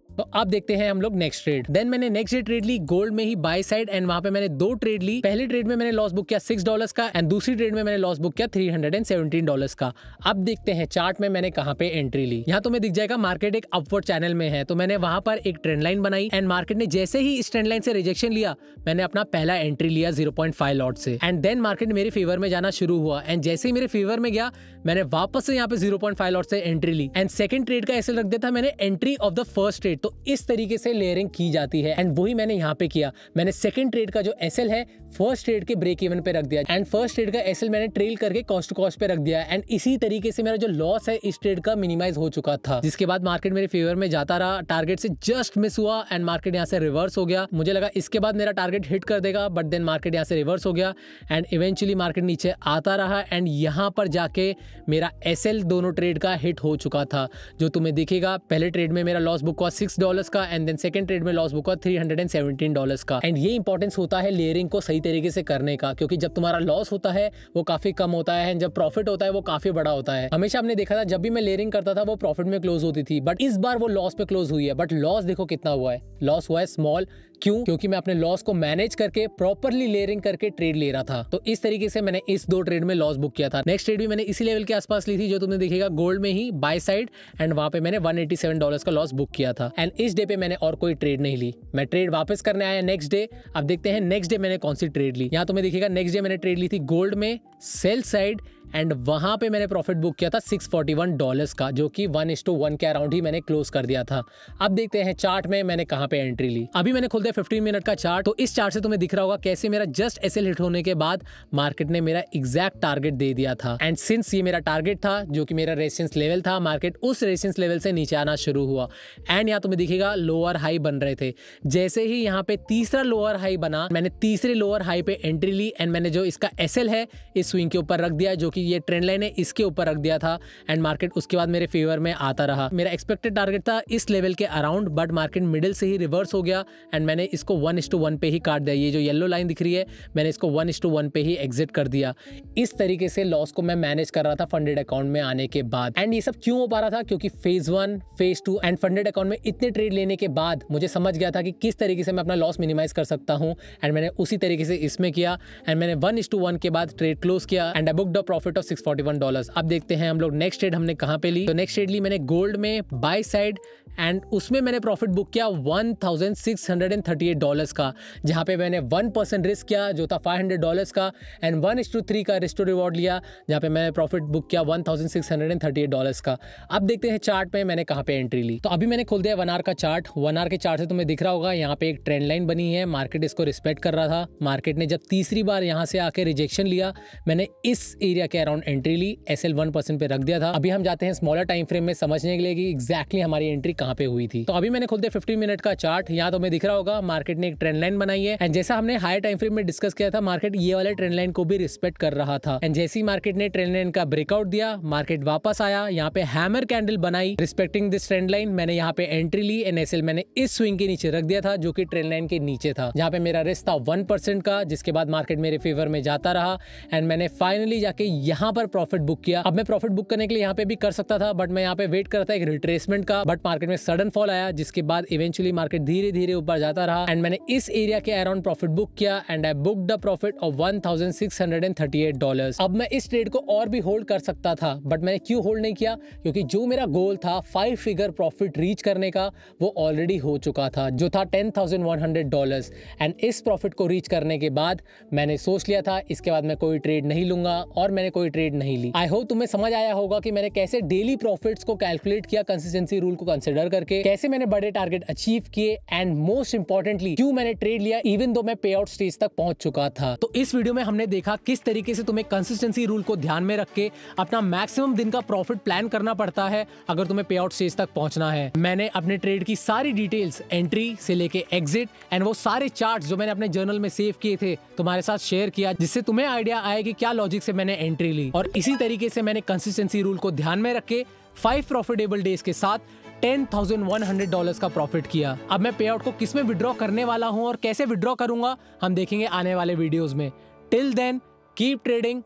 तो अब देखते हैं हम लोग नेक्स्ट ट्रेड। देन मैंने नेक्स्ट डे ट्रेड ली गोल्ड में ही बाय साइड एंड वहां पे मैंने 2 ट्रेड ली। पहले ट्रेड में मैंने लॉस बुक किया $6 का एंड दूसरी ट्रेड में मैंने लॉस बुक किया $317 का। अब देखते हैं चार्ट में मैंने कहां पे एंट्री ली। यहाँ तुम्हें दिख जाएगा मार्केट एक अपवर्ड चैनल में है, तो मैंने वहां पर एक ट्रेंड लाइन बनाई एंड मार्केट ने जैसे ही इस ट्रेंड लाइन से रिजेक्शन लिया, मैंने अपना पहला एंट्री लिया 0.5 लॉट से एंड देन मार्केट मेरे फेवर में जाना शुरू हुआ एंड जैसे ही मेरे फेवर में गया, मैंने वापस से यहाँ पे 0.5 लॉट से एंट्री ली एंड सेकंड ट्रेड का ऐसे रख दिया था मैंने entry of the first trade. तो इस तरीके से लेयरिंग की जाती है एंड वही मैंने यहाँ पे किया। मैंने सेकंड ट्रेड का जो एसएल है फर्स्ट ट्रेड के ब्रेक इवन पे रख दिया एंड फर्स्ट ट्रेड का एसएल मैंने ट्रेल करके कॉस्ट टू कॉस्ट पे रख दिया एंड इसी तरीके से मेरा जो लॉस है इस ट्रेड का मिनिमाइज हो चुका था, जिसके बाद मार्केट मेरे फेवर में जाता रहा। टारगेट से जस्ट मिस हुआ एंड मार्केट यहाँ से रिवर्स हो गया। मुझे लगा इसके बाद मेरा टारगेट हिट कर देगा बट देन मार्केट यहाँ से रिवर्स हो गया एंड इवेंचुअली मार्केट नीचे आता रहा एंड यहाँ पर जाके मेरा एसएल दोनों ट्रेड का हिट हो चुका था, जो तुम्हें दिखेगा। पहले ट्रेड में मेरा लॉस बुक हुआ $6 का एंड देन सेकंड ट्रेड में लॉस बुक हुआ $317 का। एंड ये इंपॉर्टेंस होता है लेयरिंग को सही तरीके से करने का, क्योंकि जब तुम्हारा लॉस होता है वो काफी कम होता है एंड जब प्रॉफिट होता है वो काफी बड़ा होता है। हमेशा हमने देखा था जब भी मैं लेयरिंग करता था वो प्रॉफिट में क्लोज होती थी, बट इस बार वो लॉस पे क्लोज हुई है। बट लॉस देखो कितना हुआ है, लॉस हुआ है स्मॉल। क्यों? क्योंकि मैं अपने लॉस को मैनेज करके प्रॉपरली लेयरिंग करके ट्रेड ले रहा था। तो इस तरीके से मैंने इस 2 ट्रेड में लॉस बुक किया था। नेक्स्ट ट्रेड भी मैंने इसी लेवल के आसपास ली थी, जो तुमने दिखेगा गोल्ड में ही बाय साइड एंड वहां पे मैंने $187 का लॉस बुक किया था एंड इस डे पे मैंने और कोई ट्रेड नहीं ली। मैं ट्रेड वापस करने आया नेक्स्ट डे। अब देखते हैं नेक्स्ट डे मैंने कौन सी ट्रेड ली। यहाँ तुम्हें दिखेगा नेक्स्ट डे मैंने ट्रेड ली थी गोल्ड में सेल साइड एंड वहां पे मैंने प्रॉफिट बुक किया था $641 का, जो कि 1:1 के अराउंड ही मैंने क्लोज कर दिया था। अब देखते हैं चार्ट में मैंने कहां पे एंट्री ली। अभी मैंने खोल दिया 15 मिनट का चार्ट। तो इस चार्ट से तुम्हें दिख रहा होगा कैसे मेरा जस्ट एसएल हिट होने के बाद मार्केट ने मेरा एग्जैक्ट टारगेट दे दिया था एंड सिंस ये मेरा टारगेट था जो कि मेरा रेजिस्टेंस लेवल था, मार्केट उस रेजिस्टेंस लेवल से नीचे आना शुरू हुआ एंड यहाँ तुम्हें दिखेगा लोअर हाई बन रहे थे। जैसे ही यहाँ पे तीसरा लोअर हाई बना, मैंने तीसरे लोअर हाई पे एंट्री ली एंड मैंने जो इसका एसएल है इस स्विंग के ऊपर रख दिया, जो कि ये ट्रेंड लाइन है इसके ऊपर रख दिया था एंड मार्केट उसके बाद मेरे फेवर में आता रहा। मेरा एक्सपेक्टेड टारगेट था इस लेवल के अराउंड, बट मार्केट मिडिल से ही रिवर्स हो गया एंड मैंने इसको 1:1 पे ही काट दिया। ये जो येलो लाइन दिख रही है, मैंने इसको 1:1 पे ही एग्जिट कर दिया। इस तरीके से लॉस को मैं मैनेज कर रहा था फंडेड अकाउंट में आने के बाद। एंड ये सब क्यों हो पा रहा था? क्योंकि phase 1, phase 2 and funded account में इतने ट्रेड लेने के बाद मुझे समझ गया था कि किस तरीके से मैं अपना लॉस मिनिमाइज कर सकता हूं। एंड मैंने उसी तरीके से इसमें किया एंड मैंने 1:1 के बाद ट्रेड क्लोज किया and I booked a profit of $641। अब देखते हैं हम लोग नेक्स्ट ट्रेड हमने कहां पे ली। तो नेक्स्ट ट्रेड ली मैंने गोल्ड में बाय साइड एंड उसमें मैंने प्रॉफिट बुक किया $1,638 का, जहां पे मैंने 1% रिस्क किया जो था $500 का एंड 1:3 का रिस्क टू रिवॉर्ड लिया, जहां पे मैंने प्रॉफिट बुक किया $1,638 का। अब देखते हैं चार्ट पे मैंने कहां पे एंट्री ली। तो अभी मैंने खोल दिया 1 आवर का चार्ट। 1 आवर के चार्ट से तुम्हें दिख रहा होगा यहाँ पे एक ट्रेंड लाइन बनी है। मार्केट इसको रिस्पेक्ट कर रहा था। मार्केट ने जब तीसरी बार यहाँ से आके रिजेक्शन लिया, मैंने इस एरिया के अराउंड एंट्री ली, SL 1% पे रख दिया था। अभी हम जाते हैं स्मॉलर टाइम फ्रेम में समझने के लिए कि एग्जैक्टली हमारी एंट्री कहां पे हुई थी। तो अभी मैंने खोल दिया 15 मिनट का चार्ट। यहाँ तो मैं दिख रहा होगा मार्केट ने एक ट्रेंड लाइन बनाई है एंड जैसा हमने हायर टाइम फ्रेम में डिस्कस किया था, मार्केट ये वाले ट्रेंड लाइन को भी रिस्पेक्ट कर रहा था। एंड जैसे ही मार्केट ने ट्रेंड लाइन का ब्रेकआउट दिया, मार्केट वापस आया, यहाँ पे हैमर कैंडल बनाई रिस्पेक्टिंग दिस ट्रेंड लाइन। मैंने यहाँ पे एंट्री ली एंड SL मैंने इस स्विंग के नीचे रख दिया था जो कि ट्रेंड लाइन के नीचे था, जहाँ पे मेरा रिस्क था 1% का, जिसके बाद मार्केट मेरे फेवर में जाता रहा एंड मैंने फाइनली जाके यहाँ पर प्रॉफिट बुक किया। अब मैं प्रॉफिट बुक करने के लिए यहाँ पे भी कर सकता था, बट मैं यहाँ पे वेट कर रहा था एक रिट्रेसमेंट का, बट मार्केट में सडन फॉल आया, जिसके बाद इवेंचुअली मार्केट धीरे धीरे ऊपर जाता रहा एंड मैंने इस एरिया के अराउंड प्रॉफिट बुक किया and I booked the profit of $1,638। अब मैं इस ट्रेड को और भी होल्ड कर सकता था, बट मैंने क्यों होल्ड नहीं किया? क्योंकि जो मेरा गोल था 5 फिगर प्रॉफिट रीच करने का, वो ऑलरेडी हो चुका था, जो था $10,100। एंड इस प्रॉफिट को रीच करने के बाद मैंने सोच लिया था इसके बाद मैं कोई ट्रेड नहीं लूंगा और मैंने कोई ट्रेड नहीं ली। आई होप तुम्हें समझ आया होगा कि मैंने कैसे डेली प्रॉफिट्स को कैलकुलेट किया कंसिस्टेंसी रूल को कंसिडर करके, कैसे मैंने बड़े टारगेट अचीव किए एंड मोस्ट इंपॉर्टेंटली क्यों मैंने ट्रेड लिया इवन दो मैं पे आउट स्टेज तक पहुंच चुका था। तो इस वीडियो में हमने देखा किस तरीके से तुम्हें कंसिस्टेंसी रूल को ध्यान में रख के अपना मैक्सिमम दिन का प्रॉफिट प्लान करना पड़ता है अगर तुम्हें पे आउट स्टेज तक पहुंचना है। मैंने अपने ट्रेड की सारी डिटेल्स एंट्री से लेके एग्जिट एंड वो सारे चार्ट्स जो मैंने अपने जर्नल में सेव किए थे तुम्हारे साथ शेयर किया, जिससे तुम्हें आइडिया आए कि क्या लॉजिक से मैंने एंट्री ली। और इसी तरीके से मैंने कंसिस्टेंसी रूल को ध्यान में रख के 5 प्रॉफिटेबल डेज के साथ $10,100 का प्रॉफिट किया। अब मैं पे आउट को किस में विड्रॉ करने वाला हूं और कैसे विड्रॉ करूंगा हम देखेंगे आने वाले वीडियोस में। Till then keep trading,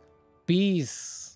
piece.